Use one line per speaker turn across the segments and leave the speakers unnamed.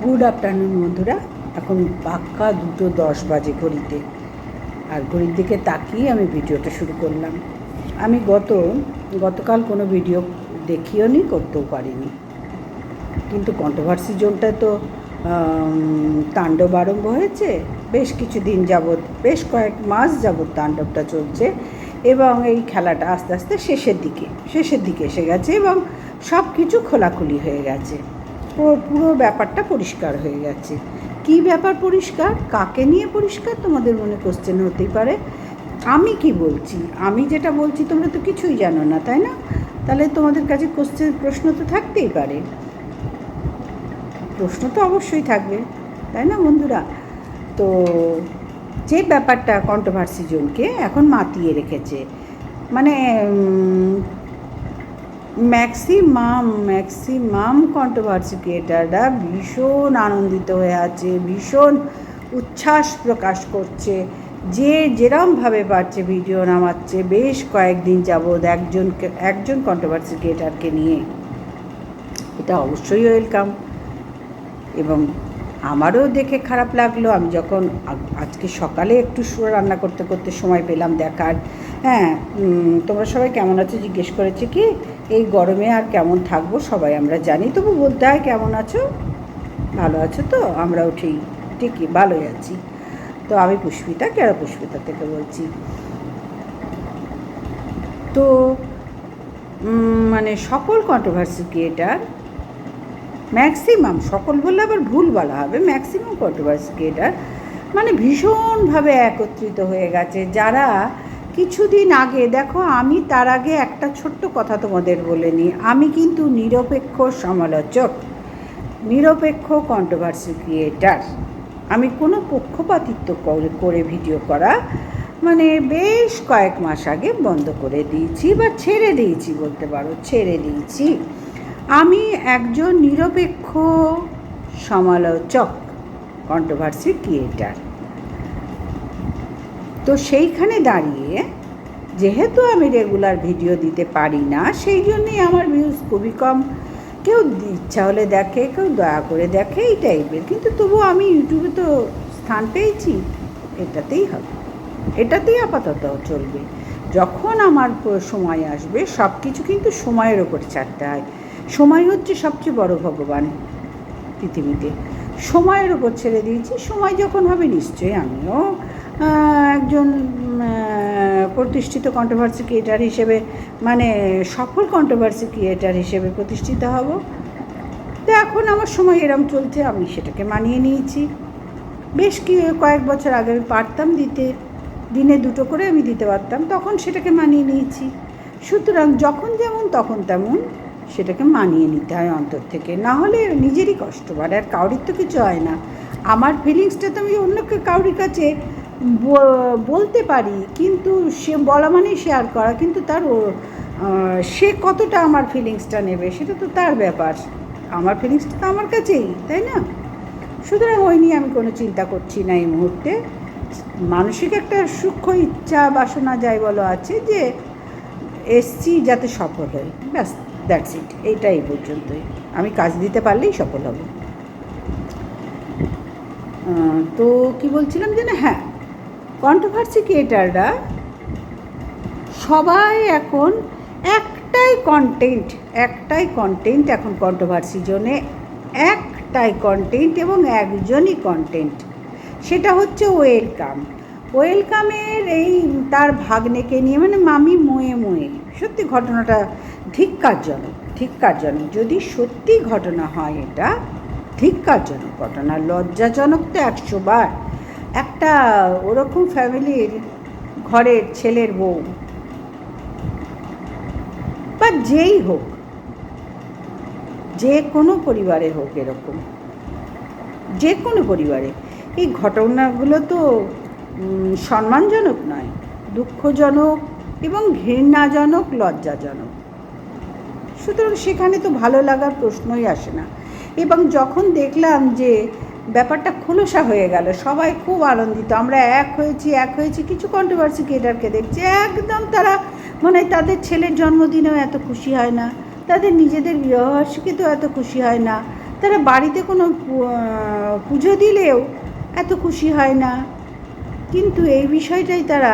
Good afternoon বন্ধুরা। এখন পাক্কা 2:10 বাজে ঘড়িতে, আর ঘড়ির দিকে তাকিয়ে আমি ভিডিওটা শুরু করলাম। আমি গতকাল কোনো ভিডিও দেখিও নি, করতেও পারিনি, কিন্তু কন্ট্রোভার্সি জোনটা তো তাণ্ডব আরম্ভ হয়েছে। বেশ কিছু দিন যাবৎ, বেশ কয়েক মাস যাবৎ তাণ্ডবটা চলছে, এবং এই খেলাটা আস্তে আস্তে শেষের দিকে এসে গেছে, এবং সব কিছু খোলাখুলি হয়ে গেছে। পুরো ব্যাপারটা পরিষ্কার হয়ে গেছে। কি ব্যাপার পরিষ্কার, কাকে নিয়ে পরিষ্কার, তোমাদের মনে কোশ্চেন হতেই পারে। আমি কি বলছি, আমি যেটা বলছি তোমরা তো কিছুই জানো না, তাই না? তাহলে তোমাদের কাছে প্রশ্ন তো থাকতেই পারে, প্রশ্ন তো অবশ্যই থাকবে, তাই না বন্ধুরা? তো যে ব্যাপারটা কন্ট্রোভার্সি জোনকে এখন মাতিয়ে রেখেছে, মানে ম্যাক্সিমাম কন্ট্রোভার্সি ক্রিয়েটাররা ভীষণ আনন্দিত হয়ে আছে, ভীষণ উচ্ছ্বাস প্রকাশ করছে, যে যেরমভাবে পারছে ভিডিও নামাচ্ছে বেশ কয়েকদিন যাবৎ একজন কন্ট্রোভার্সি ক্রিয়েটারকে নিয়ে। এটা অবশ্যই ওয়েলকাম, এবং আমারও দেখে খারাপ লাগলো। আমি যখন আজকে সকালে একটু রান্না করতে করতে সময় পেলাম দেখার, তোমরা সবাই কেমন আছো জিজ্ঞেস করেছে, কি এই গরমে আর কেমন থাকবো সবাই আমরা জানি, তবু বলতে হয় কেমন আছো, ভালো আছো তো? আমরাও ঠিকই ভালোই আছি। তো আমি পুষ্পিতা থেকে বলছি। তো মানে সকল কন্ট্রোভার্সি ক্রিয়েটার, ম্যাক্সিমাম, সকল বললে আবার ভুল বলা হবে, ম্যাক্সিমাম কন্ট্রোভার্সি ক্রিয়েটার মানে ভীষণভাবে একত্রিত হয়ে গেছে। যারা কিছুদিন আগে, দেখো আমি তার আগে একটা ছোট্ট কথা তোমাদের বলে নিই, আমি কিন্তু নিরপেক্ষ সমালোচক, নিরপেক্ষ কন্ট্রোভার্সি ক্রিয়েটার। আমি কোনো পক্ষপাতিত্ব করে ভিডিও করা মানে বেশ কয়েক মাস আগে বন্ধ করে দিয়েছি, বা ছেড়ে দিয়েছি বলতে পারো, ছেড়ে দিয়েছি। আমি একজন নিরপেক্ষ সমালোচক, কন্ট্রোভার্সি ক্রিয়েটার। তো সেইখানে দাঁড়িয়ে যেহেতু আমি রেগুলার ভিডিও দিতে পারি না, সেই জন্যই আমার ভিউজ খুবই কম। কেউ ইচ্ছা হলে দেখে, কেউ দয়া করে দেখে, এই টাইপের। কিন্তু তবুও আমি ইউটিউবে তো স্থান পেয়েছি, এটাতেই আপাতত চলবে। যখন আমার সময় আসবে, সব কিছু কিন্তু সময়ের ওপর ছাড়তে হয়। সময় হচ্ছে সবচেয়ে বড় ভগবান পৃথিবীতে, সময়ের ওপর ছেড়ে দিয়েছি। সময় যখন হবে নিশ্চয়ই আমিও একজন প্রতিষ্ঠিত কন্ট্রোভার্সি ক্রিয়েটার হিসেবে, মানে সফল কন্ট্রোভার্সি ক্রিয়েটার হিসেবে প্রতিষ্ঠিত হব। তো এখন আমার সময় এরম চলছে, আমি সেটাকে মানিয়ে নিয়েছি। বেশ কয়েক বছর আগে আমি পারতাম দিতে, দিনে 2টো করে আমি দিতে পারতাম, তখন সেটাকে মানিয়ে নিয়েছি। সুতরাং যখন যেমন তখন তেমন সেটাকে মানিয়ে নিতে হয় অন্তর থেকে, না হলে নিজেরই কষ্ট বাড়ে, আর কাউরির তো কিছু হয় না। আমার ফিলিংসটা তো আমি অন্যকে কাউরির কাছে বলতে পারি, কিন্তু সে বলা মানেই শেয়ার করা, কিন্তু সে কতটা আমার ফিলিংসটা নেবে সেটা তো তার ব্যাপার, আমার ফিলিংসটা তো আমার কাছেই, তাই না? সুতরাং ওই নিয়ে আমি কোনো চিন্তা করছি না এই মুহূর্তে। মানসিক একটা সূক্ষ্ম ইচ্ছা বাসনা যাই বলো আছে, যে এসছি যাতে সফল হই, ব্যাস, দ্যাটস ইট। এইটাই পর্যন্তই। আমি কাজ দিতে পারলেই সফল হব। তো কি বলছিলাম যে, না, কন্ট্রোভার্সি ক্রিয়েটাররা সবাই এখন একটাই কন্টেন্ট এখন কন্ট্রোভার্সি জোনে, একটাই কন্টেন্ট এবং একজনই কন্টেন্ট, সেটা হচ্ছে ওয়েলকামের এই তার ভাগ্নেকে নিয়ে, মানে মামি মোয়ে। সত্যি ঘটনাটা ধিক্কারজনক। যদি সত্যি ঘটনা হয়, এটা ধিক্কারজনক ঘটনা, লজ্জাজনক তো 100 বার। একটা ওরকম ফ্যামিলির ঘরের ছেলের বউ, বা যেই হোক, যে কোনো পরিবারে হোক, এরকম যে কোনো পরিবারে এই ঘটনাগুলো তো সম্মানজনক নয়, দুঃখজনক এবং ঘৃণাজনক, লজ্জাজনক। সুতরাং সেখানে তো ভালো লাগার প্রশ্নই আসে না। এবং যখন দেখলাম যে ব্যাপারটা খোলসা হয়ে গেল, সবাই খুব আনন্দিত, আমরা এক হয়েছি। কিছু কন্ট্রোভার্সি ক্রিয়েটারকে দেখছি একদম তারা মানে তাদের ছেলের জন্মদিনেও এত খুশি হয় না, তাদের নিজেদের বিবাহবার্ষিকীতেও এত খুশি হয় না, তারা বাড়িতে কোনো পুজো দিলেও এত খুশি হয় না, কিন্তু এই বিষয়টাই তারা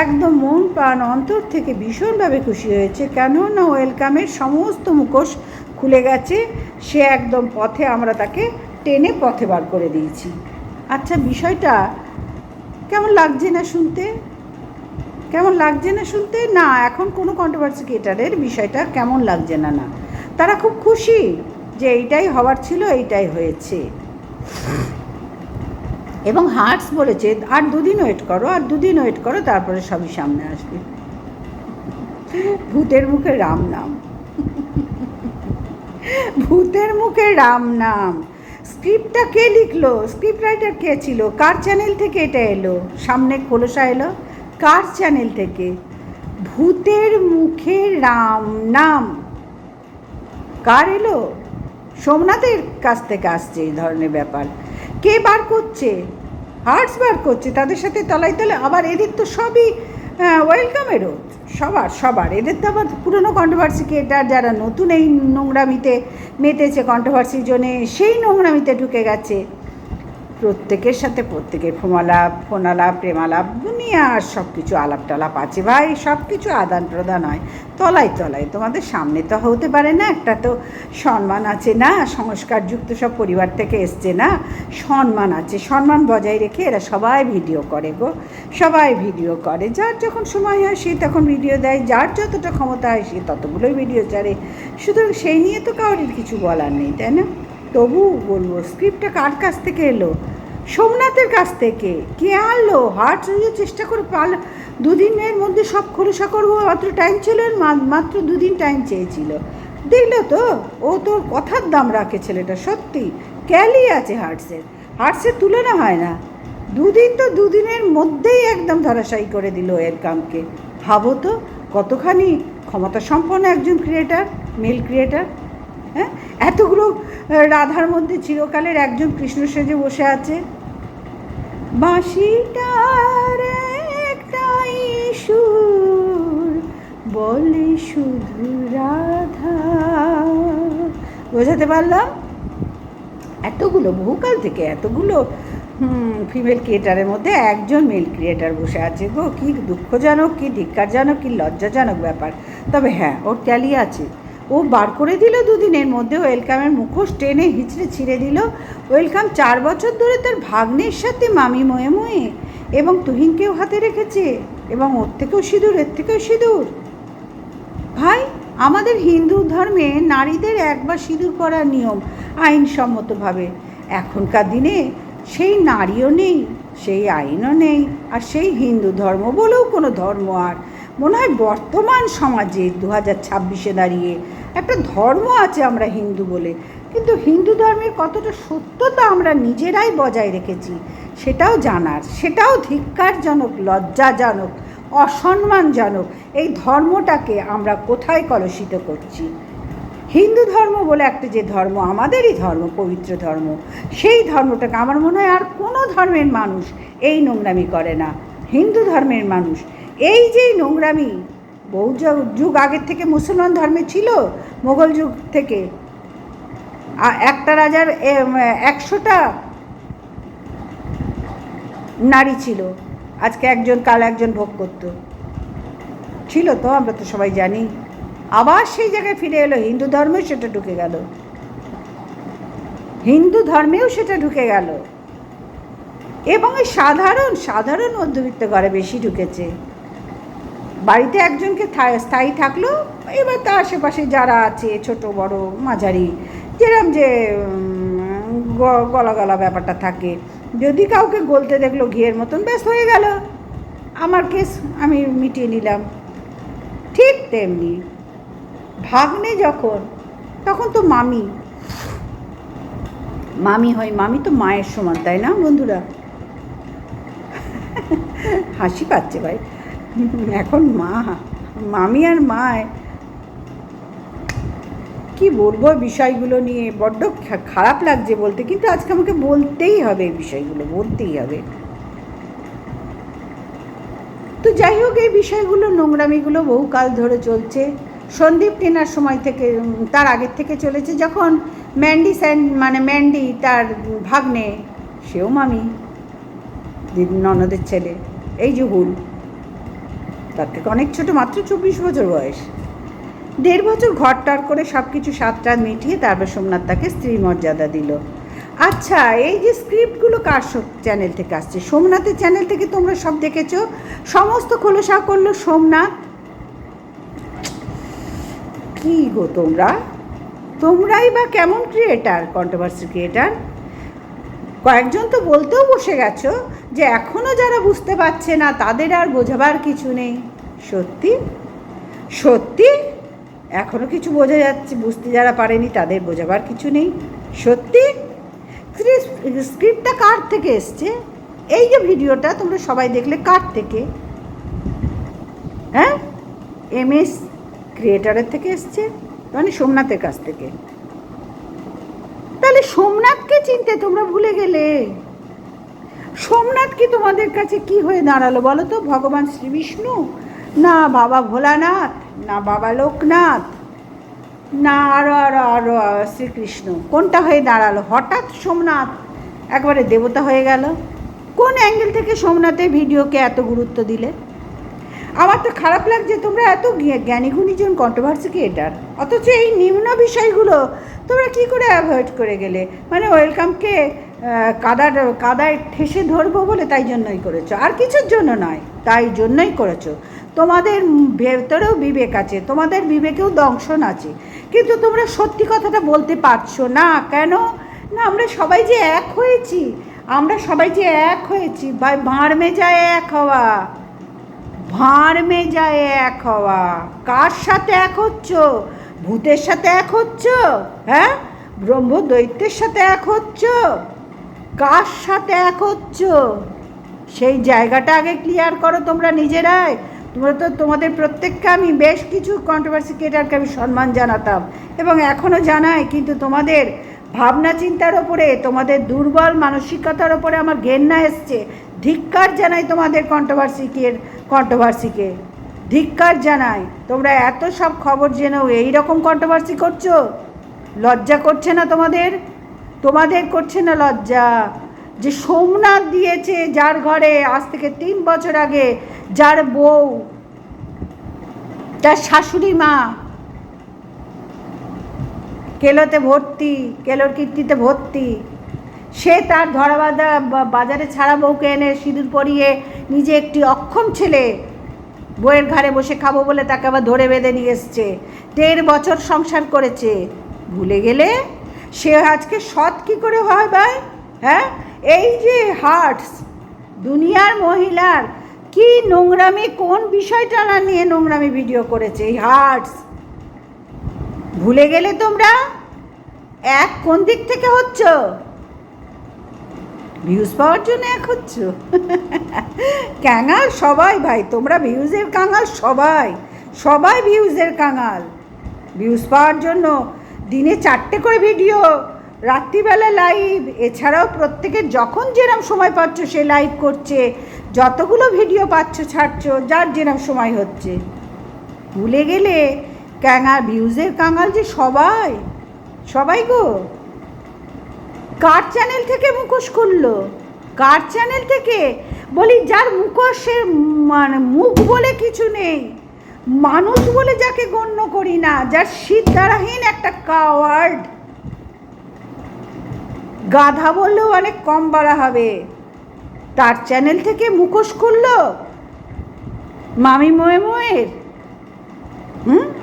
একদম মন প্রাণ অন্তর থেকে ভীষণভাবে খুশি হয়েছে। কেননা ওয়েলকামের সমস্ত মুখোশ খুলে গেছে, সে একদম পথে, আমরা তাকে টেনে পথে বার করে দিয়েছি। আচ্ছা, বিষয়টা কেমন লাগছে না শুনতে? কেমন লাগছে না শুনতে? না, এখন কোনো কন্ট্রোভার্সি ক্রিয়েটারের বিষয়টা কেমন লাগছে না, না, তারা খুব খুশি যে এইটাই হওয়ার ছিল, এইটাই হয়েছে। এবং হার্টস বলেছে আর 2 দিন ওয়েট করো, আর 2 দিন ওয়েট করো, তারপরে সবই সামনে আসবে। ভূতের মুখে রাম নাম, ভূতের মুখে রাম নাম। স্ক্রিপ্টটা কে লিখলো? স্ক্রিপ্ট রাইটার কে ছিল? কার চ্যানেল থেকে এটা এলো সামনে, খোলসা এলো কার চ্যানেল থেকে? ভূতের মুখে রাম নাম কার এলো? সোমনাথের কাছ থেকে আসছে এই ধরনের ব্যাপার। কে বার করছে? হার্টস বার করছে, তাদের সাথে তলায় তলে। আবার এদের তো সবই ওয়েলকামেরও, সবার এদের তো আবার পুরনো কন্ট্রোভার্সি ক্রিয়েটার যারা নতুন এই নোংরামিতে মেতেছে, কন্ট্রোভার্সির জন্যে সেই নোংরামিতে ঢুকে গেছে। প্রত্যেকের সাথে প্রত্যেকের ফোনালাপ প্রেমালাপ দুনিয়ার সব কিছু আলাপ টালাপ আছে ভাই, সব কিছু আদান প্রদান হয় তলায় তলায়। তোমাদের সামনে তো হতে পারে না, একটা তো সম্মান আছে না, সংস্কারযুক্ত সব পরিবার থেকে এসছে না, সম্মান আছে, সম্মান বজায় রেখে এরা সবাই ভিডিও করে গো, সবাই ভিডিও করে। যার যখন সময় হয় সে তখন ভিডিও দেয়, যার যতটা ক্ষমতা হয় সে ততগুলোই ভিডিও ছাড়ে। সুতরাং সেই নিয়ে তো কারোর কিছু বলার নেই, তাই না? তবু বলবো, স্ক্রিপ্টটা কার কাছ থেকে এলো? সোমনাথের কাছ থেকে। কে আনলো? হার্টস চেষ্টা করে 2 দিনের মধ্যে সব খোলসা করবো, মাত্র টাইম ছিল, মাত্র 2 দিন টাইম চেয়েছিল। দেখলো তো, ও তোর কথার দাম রাখে ছেলেটা, সত্যি ক্যালি আছে হার্টসের তুলনা হয় না। 2 দিন তো 2 দিনের মধ্যেই একদম ধরাশায়ী করে দিল ওয়েলকামকে। ভাবো তো কতখানি ক্ষমতা সম্পন্ন একজন ক্রিয়েটার, মেল ক্রিয়েটার। হ্যাঁ, এতগুলো রাধার মধ্যে চিরকালের একজন কৃষ্ণ সেজে বসে আছে। বাঁশিটার একটাই সুর বলে শুধু রাধা। বোঝাতে পারলাম? এতগুলো বহুকাল থেকে এতগুলো ফিমেল ক্রিয়েটারের মধ্যে একজন মেল ক্রিয়েটার বসে আছে গো। কী দুঃখজনক, কী ধিক্কারজনক, কী লজ্জাজনক ব্যাপার। তবে হ্যাঁ, ওর ট্যালি আছে। ও বার করে দিল 2 দিনের মধ্যে ওয়েলকামের মুখোশ, টেনে হিচড়ে ছিঁড়ে দিল। ওয়েলকাম 4 বছর ধরে তার ভাগ্নের সাথে মামি ময়ে ময়ে এবং তুহিনকেও হাতে রেখেছে, এবং ওর থেকেও সিঁদুর, এর থেকেও সিঁদুর। ভাই, আমাদের হিন্দু ধর্মে নারীদের একবার সিঁদুর পরার নিয়ম আইনসম্মতভাবে। এখনকার দিনে সেই নারীও নেই, সেই আইনও নেই, আর সেই হিন্দু ধর্ম বলেও কোনো ধর্ম আর মনে হয় বর্তমান সমাজে 2026-এ দাঁড়িয়ে একটা ধর্ম আছে আমরা হিন্দু বলে, কিন্তু হিন্দু ধর্মের কতটা সত্যতা আমরা নিজেরাই বজায় রেখেছি সেটাও জানার, সেটাও ধিক্কারজনক, লজ্জাজনক, অসম্মানজনক। এই ধর্মটাকে আমরা কোথায় কলুষিত করছি? হিন্দু ধর্ম বলে একটা যে ধর্ম, আমাদেরই ধর্ম, পবিত্র ধর্ম, সেই ধর্মটাকে আমার মনে হয় আর কোনো ধর্মের মানুষ এই নোংরামি করে না। হিন্দু ধর্মের মানুষ এই যে নোংরামি বহু যুগ আগের থেকে মুসলমান ধর্মে ছিল, মোগল যুগ থেকে। একটা রাজার 100টা নারী ছিল, আজকে একজন, কাল একজন ভোগ করত, ছিল তো, আমরা তো সবাই জানি। আবার সেই জায়গায় ফিরে এলো, হিন্দু ধর্মেও সেটা ঢুকে গেল, হিন্দু ধর্মেও সেটা ঢুকে গেল। এবং এই সাধারণ মধ্যবিত্ত ঘরে বেশি ঢুকেছে। বাড়িতে একজনকে স্থায়ী থাকলো, এবার তার আশেপাশে যারা আছে ছোট বড় মাঝারি, যেরম যে গলা ব্যাপারটা থাকে, যদি কাউকে গলতে দেখলো ঘিয়ের মতন, ব্যাস হয়ে গেল, আমার কেস আমি মিটিয়ে নিলাম। ঠিক তেমনি ভাগ্নে যখন, তখন তো মামি হয়, মামি তো মায়ের সমান, তাই না বন্ধুরা? হাসি পাচ্ছে ভাই, এখন মামি আর মায় কি বলবো বিষয়গুলো নিয়ে, বড্ড খারাপ লাগছে বলতে, কিন্তু আজকে আমাকে বলতেই হবে, এই বিষয়গুলো বলতেই হবে। তো যাই হোক, এই বিষয়গুলো, নোংরামিগুলো বহুকাল ধরে চলছে। সন্দীপ টেনার সময় থেকে, তার আগের থেকে চলেছে, যখন ম্যান্ডি তার ভাগ্নে, সেও মামি, ননদের ছেলে, এই যে হুল, তার থেকে অনেক ছোটো, মাত্র 24 বছর বয়স। 1.5 বছর ঘরটার করে সব কিছু সাতটা মিটিয়ে তারপর সোমনাথ তাকে স্ত্রী মর্যাদা দিল। আচ্ছা, এই যে স্ক্রিপ্টগুলো কার চ্যানেল থেকে আসছে? সোমনাথের চ্যানেল থেকে তোমরা সব দেখেছো, সমস্ত খোলসা করলো সোমনাথ। কি গো তোমরাই বা কেমন ক্রিয়েটার, কন্ট্রোভার্সি ক্রিয়েটার? কয়েকজন তো বলতেও বসে গেছো যে এখনও যারা বুঝতে পারছে না তাদের আর বোঝাবার কিছু নেই। সত্যি এখনও কিছু বোঝা যাচ্ছে, বুঝতে যারা পারেনি তাদের বোঝাবার কিছু নেই। সত্যি স্ক্রিপ্টটা কার থেকে এসছে? এই যে ভিডিওটা তোমরা সবাই দেখলে, কার থেকে? হ্যাঁ, MS ক্রিয়েটারের থেকে এসছে, মানে সোমনাথের কাছ থেকে। তাহলে সোমনাথকে চিনতে তোমরা ভুলে গেলে। সোমনাথ কি তোমাদের কাছে কি হয়ে দাঁড়ালো বলো তো? ভগবান শ্রীবিষ্ণু, না বাবা ভোলানাথ, না বাবা লোকনাথ, না আরো শ্রীকৃষ্ণ? কোনটা হয়ে দাঁড়ালো? হঠাৎ সোমনাথ একবারে দেবতা হয়ে গেল। কোন অ্যাঙ্গেল থেকে সোমনাথের ভিডিওকে এত গুরুত্ব দিলে? আমার তো খারাপ লাগছে, তোমরা এত জ্ঞানী গুণীজন কন্ট্রোভার্সি ক্রিয়েটার, অথচ এই নিম্ন বিষয়গুলো তোমরা কী করে অ্যাভয়েড করে গেলে? মানে ওয়েলকামকে কাদায় ঠেসে ধরবো বলে তাই জন্যই করেছো, আর কিছুর জন্য নয়, তাই জন্যই করেছো। তোমাদের ভেতরেও বিবেক আছে, তোমাদের বিবেকেও দংশন আছে, কিন্তু তোমরা সত্যি কথাটা বলতে পারছো না। কেন না? আমরা সবাই যে এক হয়েছি, ভাই, ভাঁড় মে যায় এক হওয়া। কার সাথে এক হচ্ছ? ভূতের সাথে এক হচ্ছ? হ্যাঁ, ব্রহ্ম দৈত্যের সাথে এক হচ্ছ? কার সাথে এক হচ্ছ? সেই জায়গাটা আগে ক্লিয়ার করো তোমরা নিজেরাই। তোমাদের প্রত্যেককে আমি বেশ কিছু কন্ট্রোভার্সি ক্রিয়েটারকে আমি সম্মান জানাতাম এবং এখনও জানাই, কিন্তু তোমাদের ভাবনা চিন্তার ওপরে, তোমাদের দুর্বল মানসিকতার ওপরে আমার ঘেন্না এসছে। ধিক্কার জানাই তোমাদের কন্ট্রোভার্সিকে, ধিক্কার জানাই। তোমরা এত সব খবর জেনেও এইরকম কন্ট্রোভার্সি করছো? লজ্জা করছে না তোমাদের করছে না লজ্জা? যে সোমনাথ দিয়েছে, যার ঘরে আজ থেকে 3 বছর আগে যার বউ, তার শাশুড়ি মা কেলোর কীর্তিতে ভর্তি, সে তার বাজারে ছাড়া বউকে এনে সিঁদুর পরিয়ে নিজে একটি অক্ষম ছেলে বউয়ের ঘাড়ে বসে খাবো বলে তাকে আবার ধরে বেঁধে নিয়ে এসছে। 1.5 বছর সংসার করেছে, ভুলে গেলে? সে আজকে সৎ কী করে হয় ভাই? হ্যাঁ, এই যে হার্টস, দুনিয়ার মহিলার কি নোংরামি, কোন বিষয়টা না নিয়ে নোংরামি ভিডিও করেছে এই হার্টস, ভুলে গেলে তোমরা? এক কোন দিক থেকে হচ্ছ? ভিউজ পাওয়ার জন্য এক হচ্ছ? ক্যাঙাল সবাই ভাই, তোমরা ভিউজের কাঙাল, সবাই ভিউজের কাঙাল। ভিউজ পাওয়ার জন্য দিনে 4টে করে ভিডিও, রাত্রিবেলা লাইভ, এছাড়াও প্রত্যেকের যখন যেরকম সময় পাচ্ছ সে লাইভ করছে, যতগুলো ভিডিও পাচ্ছ ছাড়ছো, যার যেরকম সময় হচ্ছে। ভুলে গেলে ক্যাঙাল, ভিউজের কাঙাল যে সবাই গো। কার চ্যানেল থেকে মুখোশ খুললো? কার চ্যানেল থেকে? বলি, যার মুখোশের মানে মুখ বলে কিছু নেই, মানুষ বলে যাকে গণ্য করি না, যার সিদ্ধারাহীন একটা কাওয়ার্ড, গাধা বললেও অনেক কম বলা হবে, তার চ্যানেল থেকে মুখোশ খুললো মামি মোয়ের।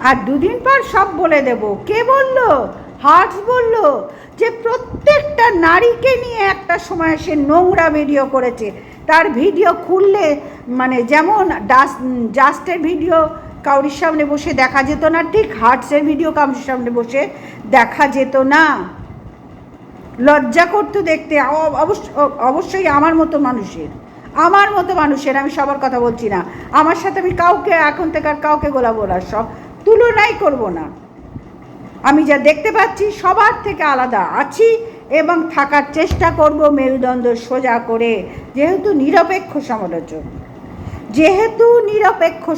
আর 2 দিন পর সব বলে দেব। কে বললো? হার্টস বললো যে প্রত্যেকটা নারীকে নিয়ে একটা সময় সে নোংরা ভিডিও করেছে। তার ভিডিও খুললে মানে যেমন জাস্টের ভিডিও কাউরির সামনে বসে দেখা যেত না, ঠিক হার্টসের ভিডিও কাউরির সামনে বসে দেখা যেত না। লজ্জা করতো দেখতে। অবশ্যই আমার মতো মানুষের, আমি সবার কথা বলছি না, আমার সাথে আমি কাউকে এখন থেকে আর কাউকে গোলাবো না, সব তুলনাই করব না। আমি যা দেখতে পাচ্ছি সবার থেকে আলাদা আছি এবং থাকার চেষ্টা করব মেরুদণ্ড সোজা করে, যেহেতু নিরপেক্ষ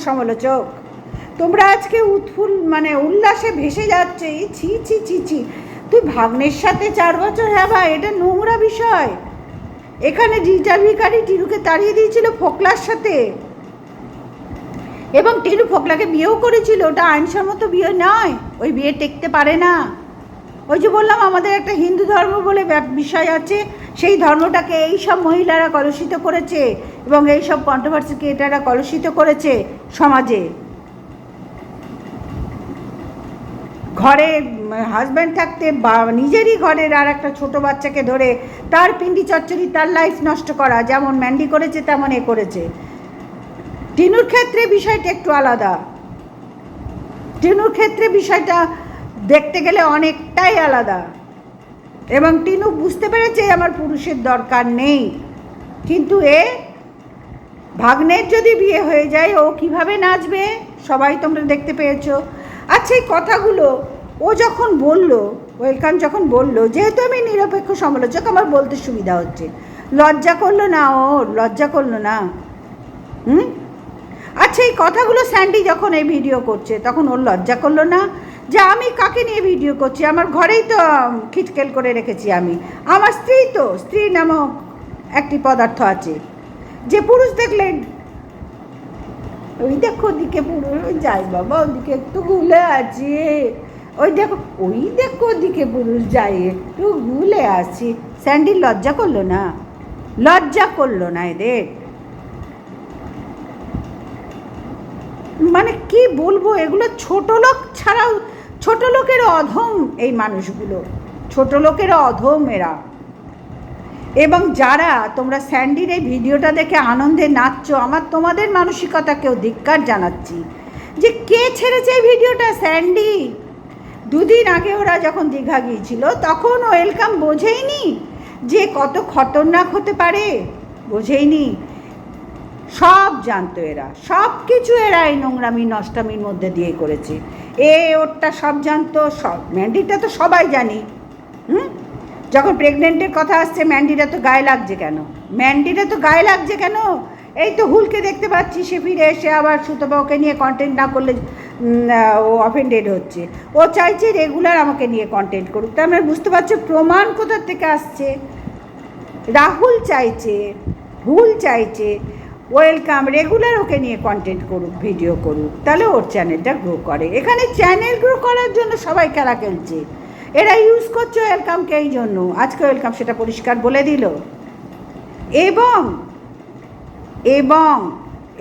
সমালোচক। তোমরা আজকে মানে উল্লাসে ভেসে যাচ্ছে, ছি ছি ছি ছি। তুই ভাগ্নের সাথে 4 বছর, হ্যাঁ ভাই, এটা নোংরা বিষয়। এখানে রিটা ভিখারি টিনুকে তাড়িয়ে দিয়েছিল ফোকলার সাথে, এবং টিনু ফোকলাকে বিয়েও করেছিল। ওটা আইনসম্মত বিয়ে নয়, ওই বিয়ে টেকতে পারে না। ওই যে বললাম আমাদের একটা হিন্দু ধর্ম বলে বিষয় আছে, সেই ধর্মটাকে এই সব মহিলারা কলুষিত করেছে এবং এই সব কন্ট্রোভার্সি ক্রিয়েটাররা কলুষিত করেছে সমাজে। ঘরে হাজব্যান্ড থাকতে বা নিজেরই ঘরের আর একটা ছোটো বাচ্চাকে ধরে তার পিন্ডি চচ্চড়ি, তার লাইফ নষ্ট করা, যেমন ম্যান্ডি করেছে তেমন এ করেছে। টিনুর ক্ষেত্রে বিষয়টা একটু আলাদা। টিনুর ক্ষেত্রে বিষয়টা দেখতে গেলে অনেকটাই আলাদা, এবং টিনু বুঝতে পেরেছে আমার পুরুষের দরকার নেই। কিন্তু ভাগ্নের যদি বিয়ে হয়ে যায় ও কিভাবে নাচবে সবাই তোমরা দেখতে পেয়েছো। আচ্ছা, এই কথাগুলো ও যখন বললো, ওয়েলকাম যখন বললো, যেহেতু আমি নিরপেক্ষ সমালোচক আমার বলতে সুবিধা হচ্ছে, লজ্জা করলো না? ওর লজ্জা করলো না? আচ্ছা, এই কথাগুলো স্যান্ডি যখন এই ভিডিও করছে তখন ওর লজ্জা করলো না যে আমি কাকে নিয়ে ভিডিও করছি? আমার ঘরেই তো খিটকেল করে রেখেছি আমি, আমার স্ত্রী নামক একটি পদার্থ আছে, যে পুরুষ দেখলেন ওই দেখো ওদিকে পুরুষ যায়, বাবা ওদিকে একটু গুলে আছে, ওই দেখো ওদিকে পুরুষ যায়, একটু গুলে আছে। স্যান্ডির লজ্জা করলো না? লজ্জা করলো না এদের? মানে কি বলবো, এগুলো ছোট লোক ছাড়াও, ছোট লোকের অধম এই মানুষগুলো, ছোট লোকের অধম এরা। এবং যারা তোমরা স্যান্ডির এই ভিডিওটা দেখে আনন্দে নাচছো, আমার তোমাদের মানসিকতাকেও ধিক্কার জানাচ্ছি। যে কে ছেড়েছে এই ভিডিওটা? স্যান্ডি। 2 দিন আগে ওরা যখন দীঘা গিয়েছিল তখন ওয়েলকাম বোঝেইনি যে কত খতরনাক হতে পারে, বোঝেইনি। সব জানতো এরা, সব কিছু এরা এই নোংরামি নষ্টামির মধ্যে দিয়ে করেছে। ওরটা সব জানতো, সব। ম্যান্ডিটা তো সবাই জানি। যখন প্রেগনেন্টের কথা আসছে ম্যান্ডিটা তো গায়ে লাগছে কেন? এই তো হুলকে দেখতে পাচ্ছি, সে ফিরে এসে আবার সুতপাকে নিয়ে কন্টেন্ট না করলে ও অফেন্ডেড হচ্ছে। ও চাইছে রেগুলার আমাকে নিয়ে কন্টেন্ট করুক। তার মানে বুঝতে পারছো প্রমাণ কোথার থেকে আসছে। রাহুল চাইছে, ভুল চাইছে ওয়েলকাম রেগুলার ওকে নিয়ে কন্টেন্ট করুক, ভিডিও করুক, তাহলে ওর চ্যানেলটা গ্রো করে। এখানে চ্যানেল গ্রো করার জন্য সবাই খেলা খেলছে, এরা ইউজ করছে ওয়েলকামকে এই জন্য। আজকে ওয়েলকাম সেটা পরিষ্কার বলে দিল। এবং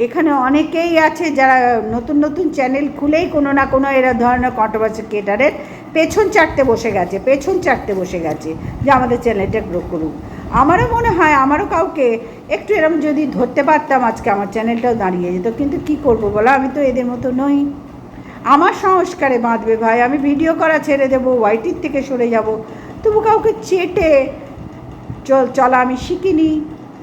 এখানে অনেকেই আছে যারা নতুন নতুন চ্যানেল খুলেই কোনো না কোনো এরা ধরনের কন্ট্রোভার্সি ক্রিয়েটারের পেছন চাটতে বসে গেছে যে আমাদের চ্যানেলটা গ্রো করুক। আমারও মনে হয় আমারও কাউকে একটু এরকম যদি ধরতে পারতাম আজকে আমার চ্যানেলটাও দাঁড়িয়ে যেত। কিন্তু কি করব বলো, আমি তো এদের মতো নই। আমার সংস্কারে বাঁধবে ভাই, আমি ভিডিও করা ছেড়ে দেবো, ওয়াইটির থেকে সরে যাব, তবু কাউকে চেটে চলা আমি শিখিনি।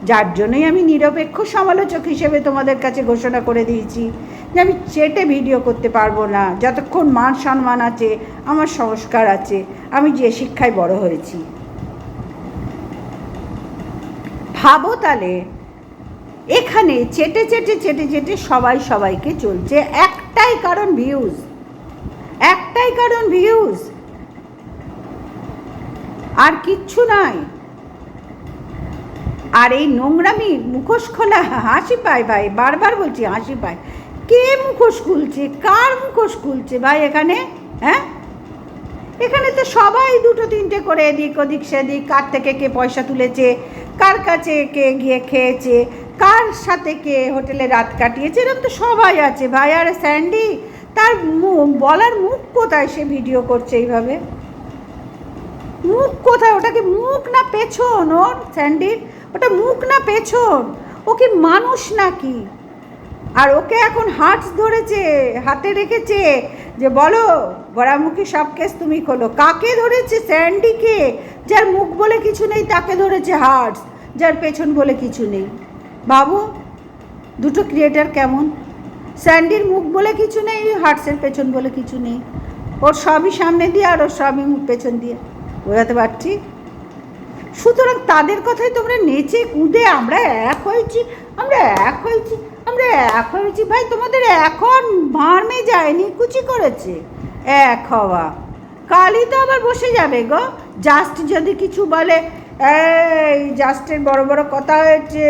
যার জন্যই আমি নিরপেক্ষ সমালোচক হিসেবে তোমাদের কাছে ঘোষণা করে দিয়েছি যে আমি চেটে ভিডিও করতে পারবো না, যতক্ষণ মান সম্মান আছে, আমার সংস্কার আছে, আমি যে শিক্ষায় বড় হয়েছি। ভাবো তাহলে, এখানে চেটে সবাই সবাইকে চলছে, একটাই কারণ ভিউজ, আর কিচ্ছু নাই। আর এই নোংরামি মুখোশ খোলা, হাসি পায় ভাই, বারবার বলছি হাসি পায়। কে মুখোশ খুলছে, কার মুখোশ খুলছে ভাই এখানে? এখানে তো সবাই 2-3টে করে এদিক ওদিক সেদিক, কার থেকে কে পয়সা তুলেছে, কার কাছে কে গিয়ে খেয়েছে, কার সাথে কে হোটেলে রাত কাটিয়েছে, এরকম তো সবাই আছে ভাই। আর স্যান্ডি, তার বলার মুখ কোথায়? সে ভিডিও করছে এইভাবে, মুখ কোথায়? ওটাকে মুখ না পেছন ওর? স্যান্ডির ওটা মুখ না পেছন? ও কি মানুষ নাকি? আর ওকে এখন হার্টস ধরেছে, হাতে রেখেছে যে বলো গড়ামুখী সব কেস তুমি খোলো। কাকে ধরেছে? স্যান্ডিকে, যার মুখ বলে কিছু নেই তাকে ধরেছে হার্টস, যার পেছন বলে কিছু নেই। ভাবো দুটো ক্রিয়েটার কেমন। স্যান্ডির মুখ বলে কিছু নেই, হার্টসের পেছন বলে কিছু নেই, ওর সবই সামনে দিয়ে আর ওর সবই মুখ পেছন দিয়ে। বোঝাতে পারছি? সুতরাং তাদের কথাই তোমরা নেচে কুদে আমরা এক হয়েছি, আমরা এক হয়েছি, আমরা এক হয়েছি। ভাই তোমাদের এখন ভার্মে যায়নি, কুচি করেছে এক হওয়া। কালই তো আবার বসে যাবে গো। জাস্ট যদি কিছু বলে, এই জাস্টের বড় বড় কথা হয়েছে,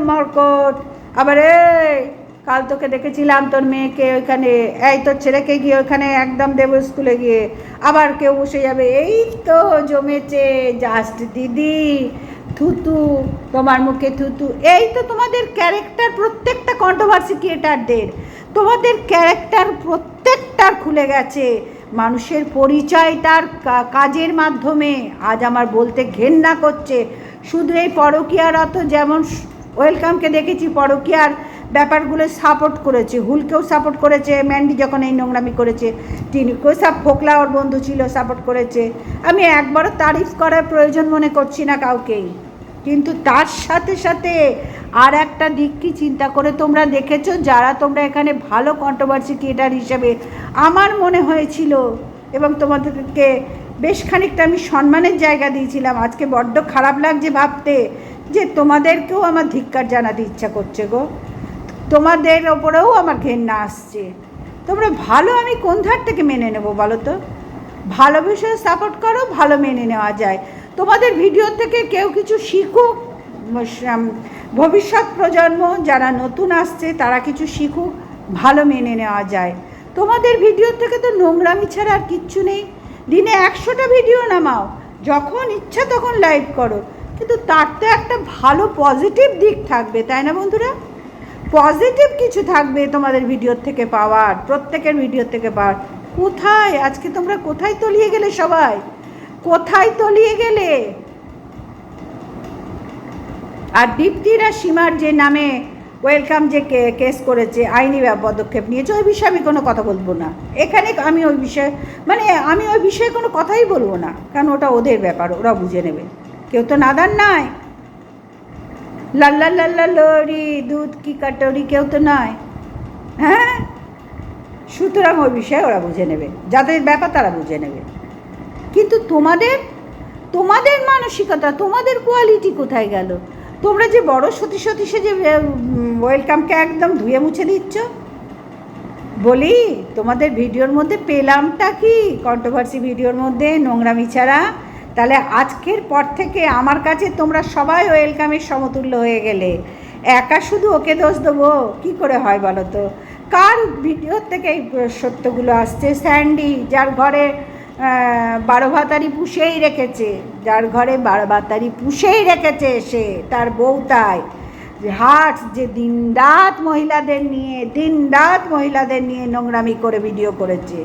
মরকট, আবার এই কাল তোকে দেখেছিলাম তোর মেয়েকে ওইখানে, এই তোর ছেলেকে গিয়ে ওইখানে একদম দেব স্কুলে গিয়ে, আবার কেউ বসে যাবে। এই তো জমেছে জাস্ট দিদি, থুতু তোমার মুখে থুতু। এই তো তোমাদের ক্যারেক্টার, প্রত্যেকটা কন্ট্রোভার্সি ক্রিয়েটারদের তোমাদের ক্যারেক্টার প্রত্যেকটার খুলে গেছে। মানুষের পরিচয় তার কাজের মাধ্যমে। আজ আমার বলতে ঘেন্না করছে, শুধু এই পরকীয়ারত, যেমন ওয়েলকামকে দেখেছি পরকীয়ার ব্যাপারগুলো সাপোর্ট করেছে, হুলকেও সাপোর্ট করেছে, ম্যান্ডি যখন এই নোংরামি করেছে, টিনুকেও ফোকলা ওর বন্ধু ছিল সাপোর্ট করেছে। আমি একবারও তারিফ করার প্রয়োজন মনে করছি না কাউকেই, কিন্তু তার সাথে সাথে আর একটা দিক কি চিন্তা করে তোমরা দেখেছো? যারা তোমরা এখানে ভালো কন্ট্রোভার্সি ক্রিয়েটার হিসেবে আমার মনে হয়েছিল, এবং তোমাদেরকে বেশ খানিকটা আমি সম্মানের জায়গা দিয়েছিলাম, আজকে বড্ড খারাপ লাগছে ভাবতে যে তোমাদেরকেও আমার ধিক্কার জানাতে ইচ্ছা করছে গো। তোমাদের ওপরেও আমার ঘেন্না আসছে। তোমরা ভালো, আমি কোন ধার থেকে মেনে নেবো বলো তো? ভালো বিষয়ে সাপোর্ট করো, ভালো মেনে নেওয়া যায়। তোমাদের ভিডিও থেকে কেউ কিছু শিখুক, ভবিষ্যৎ প্রজন্ম যারা নতুন আসছে তারা কিছু শিখুক, ভালো মেনে নেওয়া যায়। তোমাদের ভিডিও থেকে তো নোংরামি ছাড়া আর কিচ্ছু নেই। দিনে 100টা ভিডিও নামাও, যখন ইচ্ছা তখন লাইভ করো, কিন্তু তার তো একটা ভালো পজিটিভ দিক থাকবে, তাই না বন্ধুরা? পজিটিভ কিছু থাকবে তোমাদের ভিডিওর থেকে পাওয়ার, প্রত্যেকের ভিডিও থেকে পাওয়ার। কোথায় আজকে তোমরা কোথায় তলিয়ে গেলে? সবাই কোথায় তলিয়ে গেলে? আর দীপ্তির আর সীমার যে নামে ওয়েলকাম যে কেস করেছে, আইনি পদক্ষেপ নিয়েছে, ওই বিষয়ে আমি কোনো কথা বলবো না এখানে। আমি ওই বিষয়ে আমি ওই বিষয়ে কোনো কথাই বলবো না, কারণ ওটা ওদের ব্যাপার, ওরা বুঝে নেবে। কেউ তো নাদান নাই, লাল্লা লাল্লা লরি দুধ কি কাটরি কেউ তো নয়, হ্যাঁ। সুতরাং ওই বিষয়ে ওরা বুঝে নেবে, যাদের ব্যাপার তারা বুঝে নেবে। কিন্তু তোমাদের মানসিকতা, তোমাদের কোয়ালিটি কোথায় গেল? তোমরা যে বড় সতী সতী যে ওয়েলকামকে একদম ধুয়ে মুছে দিচ্ছ, বলি তোমাদের ভিডিওর মধ্যে পেলামটা কি? কন্ট্রোভার্সি ভিডিওর মধ্যে নোংরামি ছাড়া। তাহলে আজকের পর থেকে আমার কাছে তোমরা সবাই ওয়েলকামের সমতুল্য হয়ে গেলে। একা শুধু ওকে দোষ দেবো কি করে হয় বলো তো? কার ভিডিওর থেকে এই সত্যগুলো আসছে? স্যান্ডি, যার ঘরে 12 ভাতারি পুষেই রেখেছে, যার ঘরে 12 ভাতারি পুষেই রেখেছে সে, তার বউ তাই হাট যে দিনরাত মহিলাদের নিয়ে নোংরামি করে ভিডিও করেছে।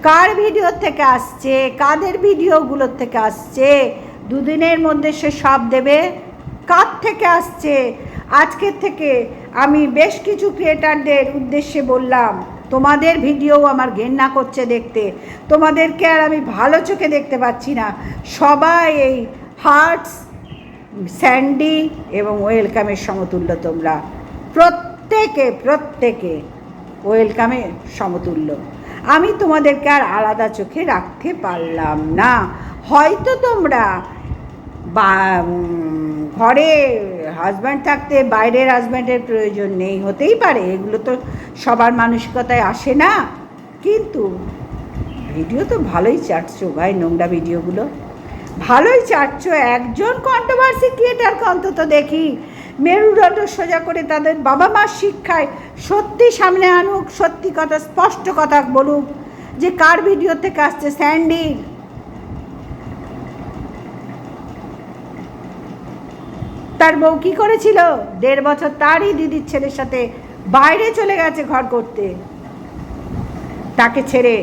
কার ভিডিওর থেকে আসছে? কাদের ভিডিওগুলোর থেকে আসছে? দুদিনের মধ্যে সে সব দেবে। কার থেকে আসছে? আজকের থেকে আমি বেশ কিছু ক্রিয়েটারদের উদ্দেশ্যে বললাম, তোমাদের ভিডিও আমার ঘেন্না করছে দেখতে, তোমাদেরকে আর আমি ভালো চোখে দেখতে পাচ্ছি না। সবাই এই হার্টস, স্যান্ডি এবং ওয়েলকামের সমতুল্য। তোমরা প্রত্যেকে ওয়েলকামের সমতুল্য। আমি তোমাদেরকে আর আলাদা চোখে রাখতে পারলাম না। হয়তো তোমরা ঘরে হাজব্যান্ড থাকতে বাইরের হাজব্যান্ডের প্রয়োজন নেই, হতেই পারে, এগুলো তো সবার মানসিকতায় আসে না। কিন্তু ভিডিও তো ভালোই চাটছো ভাই, নোংরা ভিডিওগুলো ভালোই চাটছো। একজন কন্ট্রোভার্সি ক্রিয়েটারকে অন্তত দেখি মেরুদণ্ড সোজা করে তাদের বাবা মার শিক্ষায় সত্যি সামনে আনুক, সত্যি কথা স্পষ্ট কথা বলুক যে কার ভিডিও থেকে আসছে। স্যান্ডির তার বউ কী করেছিল? 1.5 বছর তারই দিদির ছেলের সাথে বাইরে চলে গেছে ঘর করতে, তাকে ছেড়ে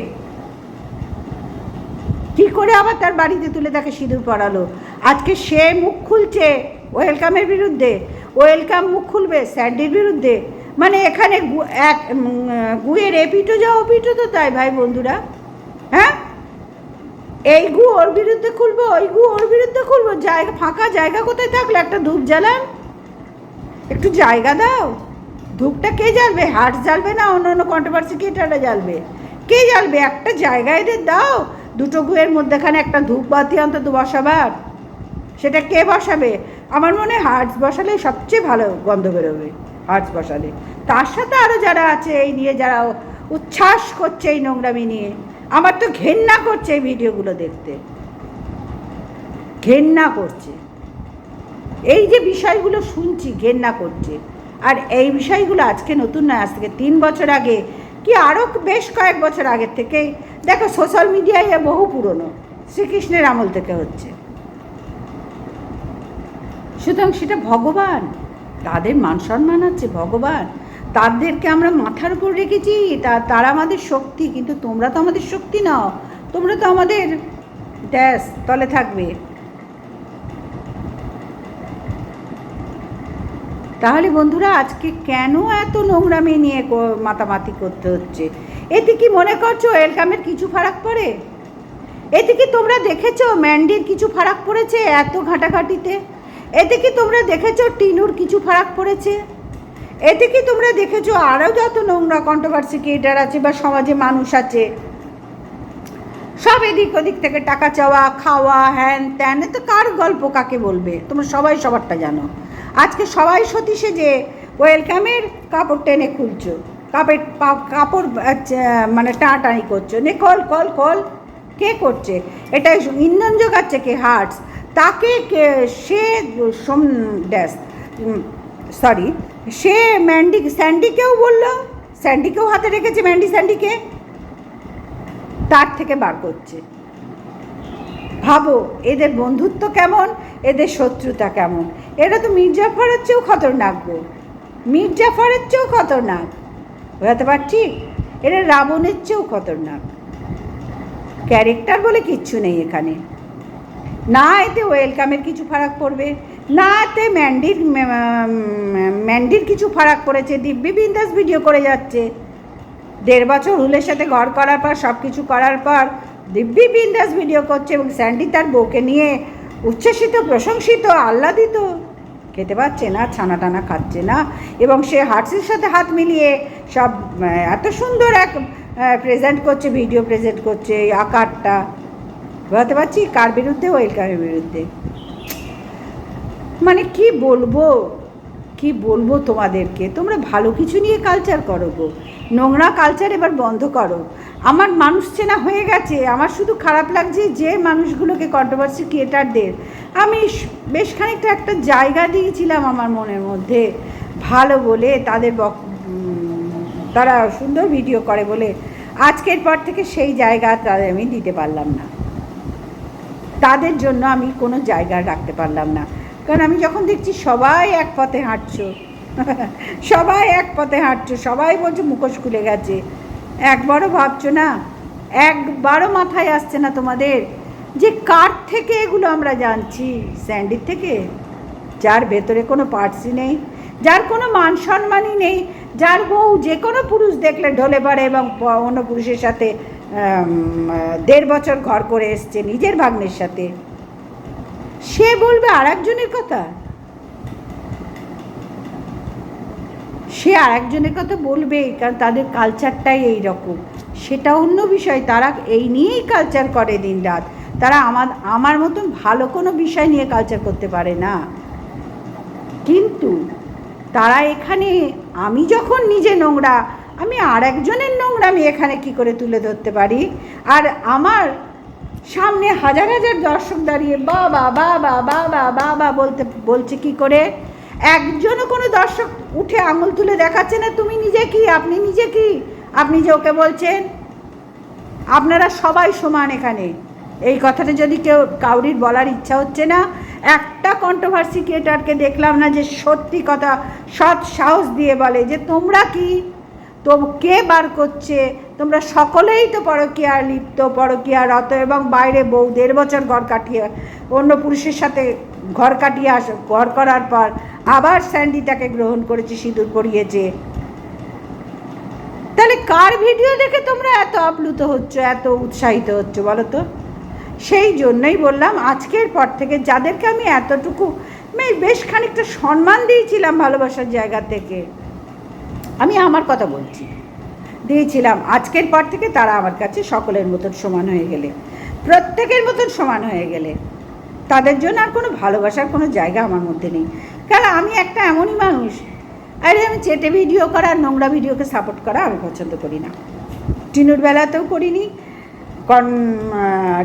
কী করে আবার তার বাড়িতে তুলে তাকে সিঁদুর পরালো। আজকে সে মুখ খুলছে ওয়েলকামের বিরুদ্ধে, ওয়েলকাম মুখ খুলবে স্যান্ডির বিরুদ্ধে। মানে এখানে এক গুয়ের এপিটো যা ওপিটো তো তাই ভাই বন্ধুরা, হ্যাঁ। এই গু ওর বিরুদ্ধে খুলবো, ওই গু ওর বিরুদ্ধে খুলবো। জায়গা, ফাঁকা জায়গা কোথায় থাকলে একটা ধূপ জ্বালান, একটু জায়গা দাও। ধূপটা কে জ্বালবে? হাট জ্বালবে না অন্য কন্ট্রোভার্সি ক্রিয়েটাররা জ্বালবে? কে জ্বালবে? একটা জায়গা এদের দাও, দুটো গুয়ের মধ্যেখানে একটা ধূপ বাতি অন্তত বসাবার। সেটা কে বসাবে? আমার মনে হয় হার্টস বসালে সবচেয়ে ভালো গন্ধ বেরোবে, হার্টস বসালে। তার সাথে আরও যারা আছে এই নিয়ে, যারা উচ্ছ্বাস করছে এই নোংরামি নিয়ে, আমার তো ঘেন্না করছে এই ভিডিওগুলো দেখতে, ঘেন্না করছে। এই যে বিষয়গুলো শুনছি ঘেন্না করছে। আর এই বিষয়গুলো আজকে নতুন নয়, আজ থেকে 3 বছর আগে কি আরও বেশ কয়েক বছর আগের থেকেই দেখো সোশ্যাল মিডিয়ায় বহু পুরনো, শ্রীকৃষ্ণের আমল থেকে হচ্ছে। সুতরাং সেটা ভগবান, তাদের মান সম্মান আছে, ভগবান তাদেরকে আমরা মাথার উপর রেখেছি, তারা আমাদের শক্তি। কিন্তু তোমরা তো আমাদের শক্তি নাও, তোমরা তো আমাদের ড্যাশ তলে থাকবে। তাহলে বন্ধুরা আজকে কেন এত নোংরামি নিয়ে মাতামাতি করতে হচ্ছে? এতে কি মনে করছো ওয়েলকামের কিছু ফারাক পড়ে? এতে কি তোমরা দেখেছো ম্যান্ডির কিছু ফারাক পড়েছে এত ঘাটাঘাটিতে? এতে কি তোমরা দেখেছো টিনুর কিছু ফারাক পড়েছে? এতে কি তোমরা দেখেছো আরও যত নোংরা কন্ট্রোভার্সি ক্রিয়েটার আছে বা সমাজে মানুষ আছে, সব এদিক ওদিক থেকে টাকা চাওয়া, খাওয়া, হ্যান ত্যান, তো কার গল্প কাকে বলবে? তোমরা সবাই সবারটা জানো। আজকে সবাই সতী সেজে ওয়েলকামের কাপড় টেনে খুলছো, কাপড় মানে টানাটানি করছো, নে কল কল কল। কে করছে এটা? ইন্ধন জোগাচ্ছে কে? হার্টস। তাকে সে ড্যাশ সরি সে স্যান্ডিকেও বললো, স্যান্ডিকেও হাতে রেখেছে, স্যান্ডিকে তার থেকে বার করছে। ভাবো এদের বন্ধুত্ব কেমন, এদের শত্রুতা কেমন। এরা তো মির্জাফরের চেয়েও খতরনাক গো, মির্জাফরের চেয়েও খতরনাক, বুঝতে পারছি? এরা রাবণের চেয়েও খতরনাক। ক্যারেক্টার বলে কিচ্ছু নেই এখানে। না এতে ওয়েলকামের কিছু ফারাক পড়বে, না এতে ম্যান্ডির কিছু ফারাক পড়েছে। দিব্যি বিন্দাস ভিডিও করে যাচ্ছে, 1.5 বছর হুলের সাথে ঘর করার পর, সব কিছু করার পর দিব্যি বিন্দাস ভিডিও করছে। এবং স্যান্ডি তার বউকে নিয়ে উচ্ছ্বসিত, প্রশংসিত, আহ্লাদিত। খেতে পাচ্ছে না, ছানা টানা খাচ্ছে না, এবং সে হার্টসের সাথে হাত মিলিয়ে সব এত সুন্দর এক প্রেজেন্ট করছে, ভিডিও প্রেজেন্ট করছে। এই আকারটা বুঝতে পারছি কার বিরুদ্ধে? ওয়েলকামের বিরুদ্ধে। মানে কি বলবো, কি বলবো তোমাদেরকে? তোমরা ভালো কিছু নিয়ে কালচার করো গো, নোংরা কালচার এবার বন্ধ করো। আমার মানুষ চেনা হয়ে গেছে। আমার শুধু খারাপ লাগছে যে মানুষগুলোকে, কন্ট্রোভার্সি ক্রিয়েটারদের আমি বেশ খানিকটা একটা জায়গা দিয়েছিলাম আমার মনের মধ্যে, ভালো বলে, তারা সুন্দর ভিডিও করে বলে, আজকের পর থেকে সেই জায়গা তাদের আমি দিতে পারলাম না। তাদের জন্য আমি কোনো জায়গা রাখতে পারলাম না। কারণ আমি যখন দেখছি সবাই এক পথে হাঁটছো, সবাই এক পথে হাঁটছো, সবাই বলছে মুখোশ খুলে গেছে, একবারও ভাবছো না, একবারও মাথায় আসছে না তোমাদের যে কার থেকে এগুলো আমরা জানছি? স্যান্ডির থেকে, যার ভেতরে কোনো পার্টসই নেই, যার কোনো মান সম্মানই নেই, যার বউ যে কোনো পুরুষ দেখলে ঢলে পড়ে এবং অন্য পুরুষের সাথে 1.5 বছর ঘর করে এসছে নিজের ভাগ্নের সাথে, সে বলবে আর একজনের কথা? সে আর একজনের কথা বলবেই, কারণ তাদের কালচারটাই এই রকম। সেটা অন্য বিষয়, তারা এই নিয়েই কালচার করে দিন রাত। তারা আমার মতন ভালো কোনো বিষয় নিয়ে কালচার করতে পারে না। কিন্তু তারা এখানে, আমি যখন নিজে নোংরা, আমি আর একজনের নোংরা আমি এখানে কি করে তুলে ধরতে পারি? আর আমার সামনে হাজার হাজার দর্শক দাঁড়িয়ে বাবা বাবা বাবা বাবা বলছে কি করে? একজনও কোনো দর্শক উঠে আঙুল তুলে দেখাচ্ছে না তুমি নিজে কি, আপনি নিজে কি, আপনি যে ওকে বলছেন। আপনারা সবাই সমান এখানে। এই কথাটা যদি কাউরির বলার ইচ্ছা হচ্ছে না, একটা কন্ট্রোভার্সি ক্রিয়েটারকে দেখলাম না যে সত্যি কথা সৎ সাহস দিয়ে বলে যে তোমরা কি, তো কে বার করছে? তোমরা সকলেই তো পরকীয়া লিপ্ত, পরকীয়ারত, এবং বাইরে বউ 1.5 বছর ঘর কাটিয়ে অন্য পুরুষের সাথে ঘর কাটিয়ে ঘর করার পর আবার স্যান্ডি তাকে গ্রহণ করেছে, সিঁদুর পরিয়েছে। তাহলে কার ভিডিও দেখে তোমরা এত আপ্লুত হচ্ছ, এত উৎসাহিত হচ্ছ বলো তো? সেই জন্যই বললাম আজকের পর থেকে যাদেরকে আমি এতটুকু বেশ খানিকটা সম্মান দিয়েছিলাম ভালোবাসার জায়গা থেকে, আমি আমার কথা বলছি, দিয়েছিলাম, আজকের পর থেকে তারা আমার কাছে সকলের মতন সমান হয়ে গেলে, প্রত্যেকের মতন সমান হয়ে গেলে। তাদের জন্য আর কোনো ভালোবাসার কোনো জায়গা আমার মধ্যে নেই। কারণ আমি একটা এমনই মানুষ, আরে আমি চেটে ভিডিও করা আর নোংরা ভিডিওকে সাপোর্ট করা আমি পছন্দ করি না। টিনুর বেলাতেও করিনি,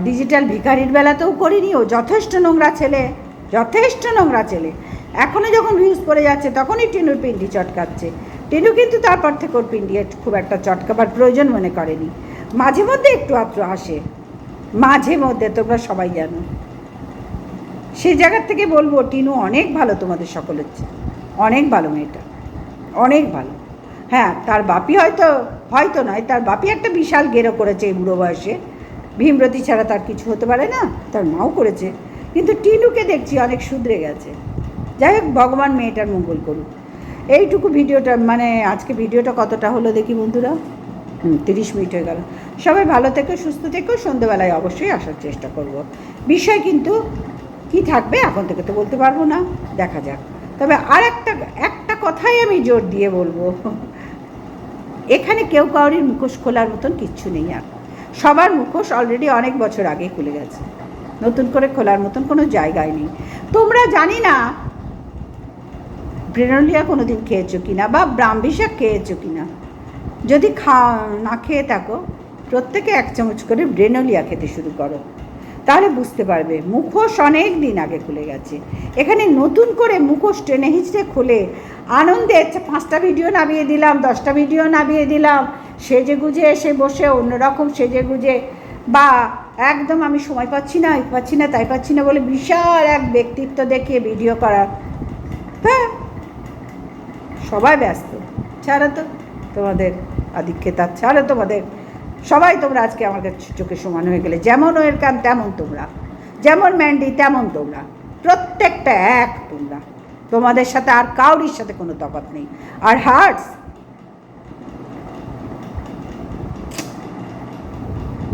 ডিজিটাল ভিখারির বেলাতেও করিনি। ও যথেষ্ট নোংরা ছেলে, যথেষ্ট নোংরা ছেলে। এখনও যখন ভিউজ পড়ে যাচ্ছে তখনই টিনুর পিন্ডি চটকাচ্ছে। টিনু কিন্তু তারপর থেকে ওর পিন্ডি খুব একটা চটকাবার প্রয়োজন মনে করেনি। মাঝে মধ্যে একটু আধটু আসে, মাঝে মধ্যে, তোমরা সবাই জানো। সেই জায়গার থেকে বলবো টিনু অনেক ভালো, তোমাদের সকলের চেয়ে অনেক ভালো মেয়েটা, অনেক ভালো। হ্যাঁ, তার বাপি হয়তো নয়, তার বাপি একটা বিশাল গেরো করেছে এই বুড়ো বয়সে। ভীমরতি ছাড়া তার কিছু হতে পারে না, তার মাও করেছে। কিন্তু টিনুকে দেখছি অনেক শুধরে গেছে। যাই হোক, ভগবান মেয়েটার মঙ্গল করুক। এইটুকু ভিডিওটা, মানে আজকে ভিডিওটা কতটা হলো দেখি বন্ধুরা, 30 মিনিট হয়ে গেল। সবাই ভালো থেকো, সুস্থ থেকো। সন্ধ্যেবেলায় অবশ্যই আসার চেষ্টা করব। বিষয় কিন্তু কি থাকবে এখন থেকে তো বলতে পারবো না, দেখা যাক। তবে আর একটা কথাই আমি জোর দিয়ে বলবো, এখানে কেউ কাউরির মুখোশ খোলার মতন কিচ্ছু নেই। আর সবার মুখোশ অলরেডি অনেক বছর আগে খুলে গেছে, নতুন করে খোলার মতন কোনো জায়গায় নেই। তোমরা জানি না ব্রেনলিয়া কোনো দিন খেয়েছো কিনা, বা ব্রাহ্মী শাক খেয়েছো কিনা। যদি না খেয়ে থাকো, প্রত্যেকে 1 চামচ করে ব্রেনলিয়া খেতে শুরু করো, তাহলে বুঝতে পারবে মুখোশ অনেক দিন আগে খুলে গেছে। এখানে নতুন করে মুখোশ টেনে হিঁচড়ে খুলে আনন্দে 5টা ভিডিও নামিয়ে দিলাম, 10টা ভিডিও নামিয়ে দিলাম, সেজে গুজে এসে বসে অন্যরকম সেজে গুজে, বা একদম আমি সময় পাচ্ছি না, তাই পাচ্ছি না বলে বিশাল এক ব্যক্তিত্ব দেখিয়ে ভিডিও করা। হ্যাঁ, সবাই ব্যস্ত, ছাড়ো তো তোমাদের আধিক্যতা, ছাড়ো তোমাদের। সবাই তোমরা আজকে আমার কাছে চোখে সমান হয়ে গেলে। যেমন ওয়েলকাম তেমন তোমরা, যেমন ম্যান্ডি তেমন তোমরা, প্রত্যেকটা এক তোমরা। তোমাদের সাথে আর কাউরির সাথে কোনো তফাৎ নেই। আর হার্টস,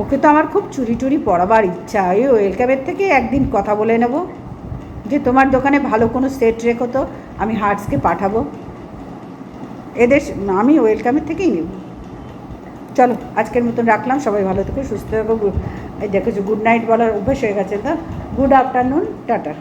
ওকে তো আমার খুব চুরি টুরি পড়াবার ইচ্ছা। ওই ওয়েলকামের থেকে একদিন কথা বলে নেব যে তোমার দোকানে ভালো কোনো সেট রেখো তো, আমি হার্টসকে পাঠাবো। এদের আমি ওয়েলকামের থেকেই নেব। চলো, আজকের মতন রাখলাম। সবাই ভালো থেকো, সুস্থ থেকো। এই দেখেছো, গুড নাইট বলার অভ্যাস হয়ে গেছে, তো গুড আফটারনুন, টাটা।